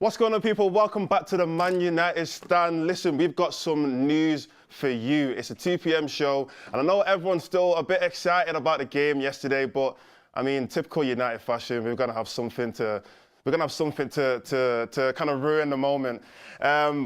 What's going on, people? Welcome back to the Man United stand. Listen, we've got some news for you. It's a 2 p.m. show, and I know everyone's still a bit excited about the game yesterday, but I mean, typical United fashion, we're gonna have something to kind of ruin the moment.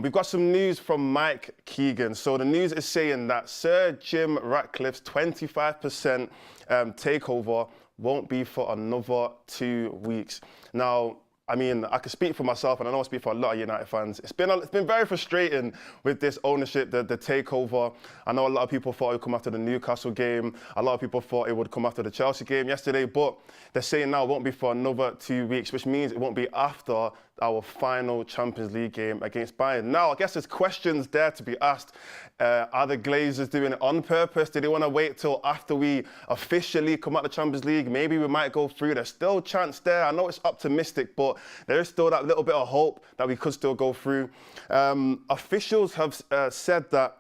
We've got some news from Mike Keegan. So the news is saying that Sir Jim Ratcliffe's 25% takeover won't be for another 2 weeks. Now, I mean, I can speak for myself, and I know I speak for a lot of United fans. It's been very frustrating with this ownership, the takeover. I know a lot of people thought it would come after the Newcastle game. A lot of people thought it would come after the Chelsea game yesterday, but they're saying now it won't be for another 2 weeks, which means it won't be after our final Champions League game against Bayern. Now, I guess there's questions there to be asked. Are the Glazers doing it on purpose? Do they want to wait till after we officially come out of the Champions League? Maybe we might go through. There's still a chance there. I know it's optimistic, but there is still that little bit of hope that we could still go through. Officials have said that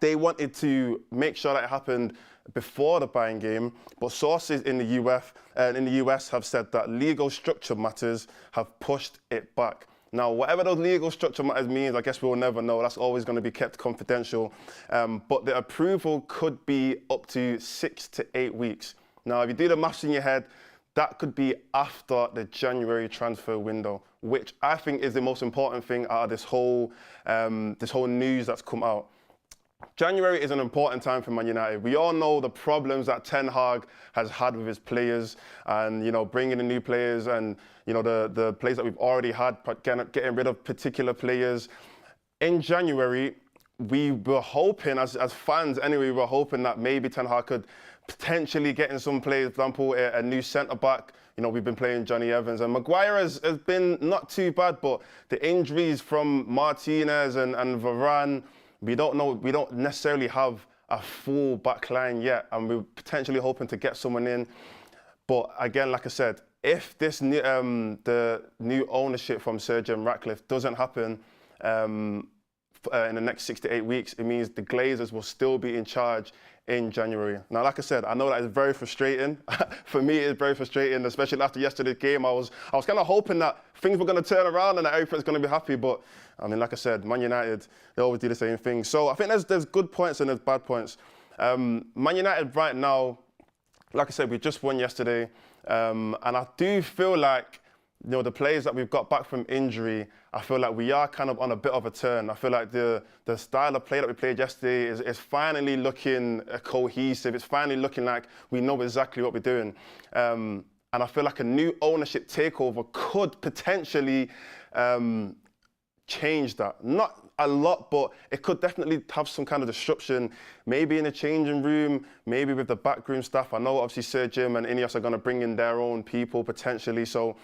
they wanted to make sure that it happened before the Bayern game, but sources in the US have said that legal structure matters have pushed it back. Now, whatever those legal structure matters means, I guess we'll never know. That's always going to be kept confidential. But the approval could be up to 6 to 8 weeks. Now, if you do the maths in your head, that could be after the January transfer window, which I think is the most important thing out of this whole news that's come out. January is an important time for Man United. We all know the problems that Ten Hag has had with his players, and bringing in new players, and the players that we've already had, getting rid of particular players. In January, we were hoping, as fans anyway, we were hoping that maybe Ten Hag could potentially get in some players, for example, a new centre-back. We've been playing Johnny Evans, and Maguire has been not too bad, but the injuries from Martinez and Varane, we don't know. We don't necessarily have a full back line yet, and we're potentially hoping to get someone in. But again, like I said, if this the new ownership from Sir Jim Ratcliffe doesn't happen in the next 6 to 8 weeks, it means the Glazers will still be in charge in January. Now, like I said, I know that is very frustrating. For me, it's very frustrating, especially after yesterday's game. I was kind of hoping that things were going to turn around and that everything's going to be happy. But I mean, like I said, Man United, they always do the same thing. So I think there's good points and there's bad points. Man United right now, like I said, we just won yesterday, and I do feel like the players that we've got back from injury, I feel like we are kind of on a bit of a turn. I feel like the style of play that we played yesterday is finally looking cohesive. It's finally looking like we know exactly what we're doing. And I feel like a new ownership takeover could potentially change that. Not a lot, but it could definitely have some kind of disruption, maybe in the changing room, maybe with the backroom staff. I know obviously Sir Jim and INEOS are going to bring in their own people potentially. So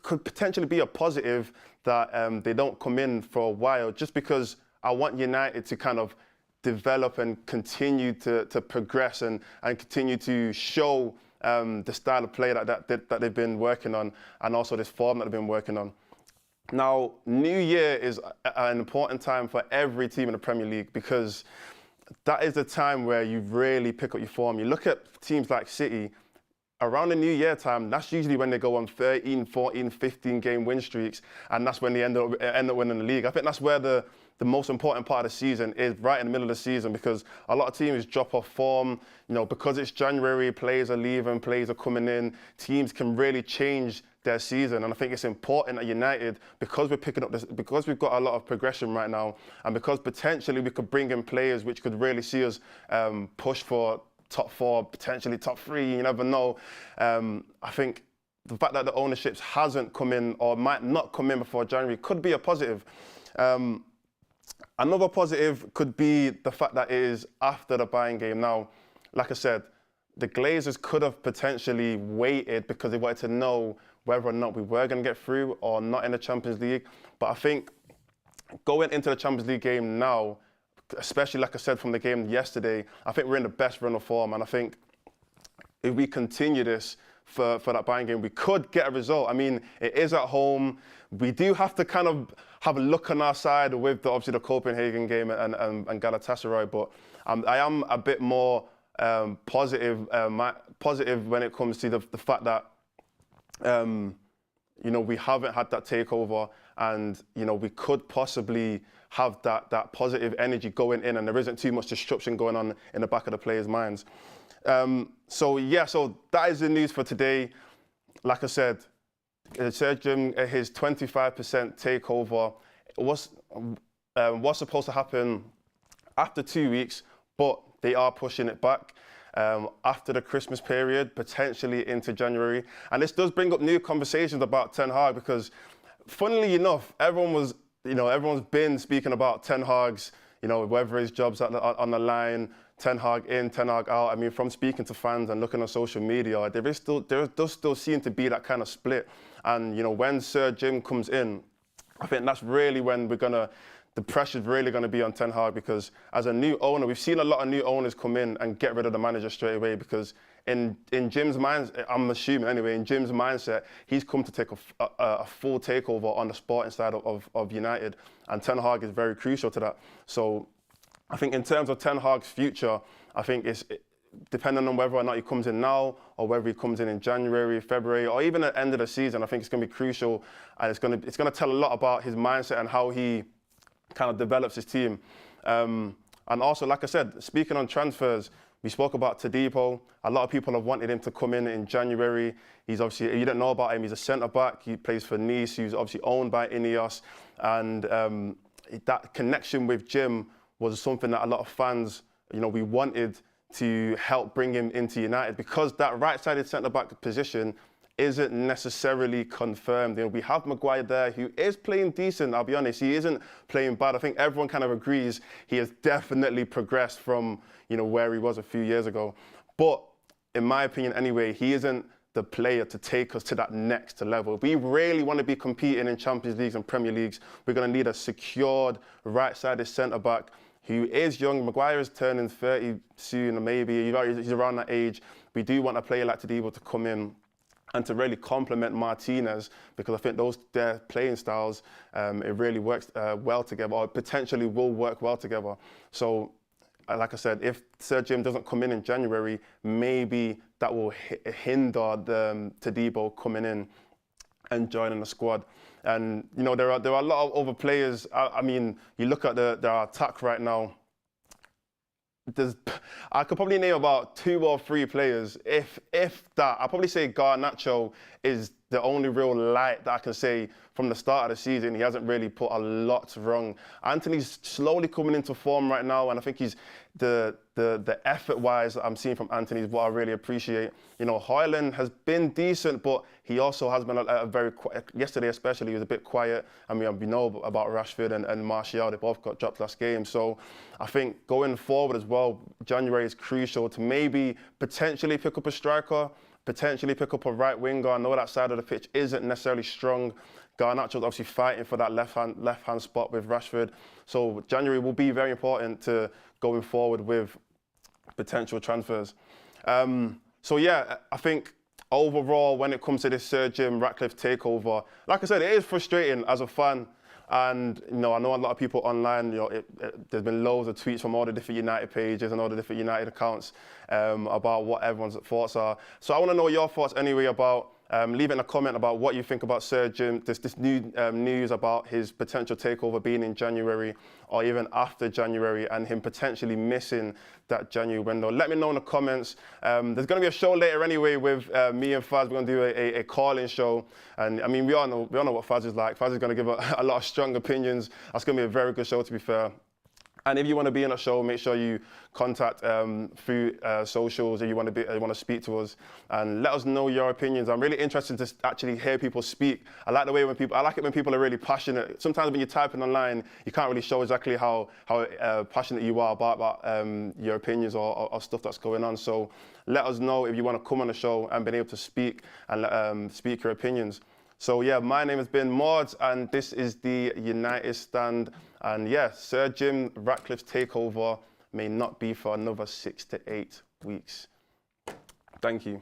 could potentially be a positive that they don't come in for a while, just because I want United to kind of develop and continue to progress and continue to show the style of play that they've been working on, and also this form that they've been working on. Now, New Year is an important time for every team in the Premier League, because that is the time where you really pick up your form. You look at teams like City, around the New Year time, that's usually when they go on 13, 14, 15 game win streaks, and that's when they end up winning the league. I think that's where the most important part of the season is, right in the middle of the season, because a lot of teams drop off form. Because it's January, players are leaving, players are coming in, teams can really change their season. And I think it's important at United, because we're picking up this, because we've got a lot of progression right now, and because potentially we could bring in players which could really see us push for top 4, potentially top 3, you never know. I think the fact that the ownership hasn't come in, or might not come in before January, could be a positive. Another positive could be the fact that it is after the Bayern game. Now, like I said, the Glazers could have potentially waited because they wanted to know whether or not we were going to get through or not in the Champions League. But I think going into the Champions League game now, especially like I said from the game yesterday, I think we're in the best run of form, and I think if we continue this for that Bayern game, we could get a result. I mean, it is at home. We do have to kind of have a look on our side with obviously the Copenhagen game and Galatasaray, but I am a bit more positive when it comes to the fact that we haven't had that takeover, and we could possibly have that positive energy going in, and there isn't too much disruption going on in the back of the players' minds. So that is the news for today. Like I said, Sir Jim, his 25% takeover was supposed to happen after 2 weeks, but they are pushing it back after the Christmas period, potentially into January. And this does bring up new conversations about Ten Hag, because funnily enough, everyone's been speaking about Ten Hag's, whether his job's on the line, Ten Hag in, Ten Hag out. I mean, from speaking to fans and looking on social media, there does still seem to be that kind of split. And when Sir Jim comes in, I think that's really when the pressure's really going to be on Ten Hag, because as a new owner, we've seen a lot of new owners come in and get rid of the manager straight away, because in Jim's mind, I'm assuming anyway, in Jim's mindset, he's come to take a full takeover on the sporting side of United, and Ten Hag is very crucial to that. So I think in terms of Ten Hag's future, I think it's depending on whether or not he comes in now or whether he comes in January, February, or even at the end of the season. I think it's going to be crucial, and it's going to tell a lot about his mindset and how he kind of develops his team. And also, like I said, speaking on transfers, we spoke about Todibo. A lot of people have wanted him to come in January. He's obviously, you don't know about him, he's a centre-back. He plays for Nice. He's obviously owned by INEOS. And that connection with Jim was something that a lot of fans, we wanted to help bring him into United, because that right-sided centre-back position isn't necessarily confirmed. We have Maguire there, who is playing decent, I'll be honest. He isn't playing bad. I think everyone kind of agrees he has definitely progressed from, where he was a few years ago. But in my opinion anyway, he isn't the player to take us to that next level. If we really want to be competing in Champions Leagues and Premier Leagues, we're going to need a secured right-sided centre-back who is young. Maguire is turning 30 soon, or maybe he's around that age. We do want a player like Todibo to come in and to really complement Martinez, because I think their playing styles, it really works well together, or potentially will work well together. So, like I said, if Sir Jim doesn't come in January, maybe that will hinder the Todibo coming in and joining the squad. And there are a lot of other players. I mean, you look at their attack right now. I could probably name about 2 or 3 players, if that. I'd probably say Garnacho is the only real light that I can say from the start of the season. He hasn't really put a lot wrong. Anthony's slowly coming into form right now, and I think he's the effort-wise that I'm seeing from Anthony is what I really appreciate. Højlund has been decent, but he also has been a very quiet. Yesterday especially, he was a bit quiet. I mean, we know about Rashford and Martial. They both got dropped last game. So I think going forward as well, January is crucial to maybe potentially pick up a striker, potentially pick up a right winger. I know that side of the pitch isn't necessarily strong. Garnacho's obviously fighting for that left-hand spot with Rashford. So January will be very important to going forward with potential transfers. So yeah, I think overall, when it comes to this Sir Jim Ratcliffe takeover, like I said, it is frustrating as a fan. And I know a lot of people online, there's been loads of tweets from all the different United pages and all the different United accounts about what everyone's thoughts are. So I want to know your thoughts anyway about, leave it in a comment about what you think about Sir Jim, this new news about his potential takeover being in January or even after January, and him potentially missing that January window. Let me know in the comments. There's going to be a show later anyway with me and Faz. We're going to do a call-in show. And I mean, we all know what Faz is like. Faz is going to give a lot of strong opinions. That's going to be a very good show, to be fair. And if you want to be in a show, make sure you contact through socials if you want to speak to us, and let us know your opinions. I'm really interested to actually hear people speak. I like it when people are really passionate. Sometimes when you're typing online, you can't really show exactly how passionate you are about your opinions or stuff that's going on. So let us know if you want to come on the show and be able to speak and speak your opinions. So yeah, my name has been Mordzs, and this is the United Stand. And yeah, Sir Jim Ratcliffe's takeover may not be for another 6 to 8 weeks. Thank you.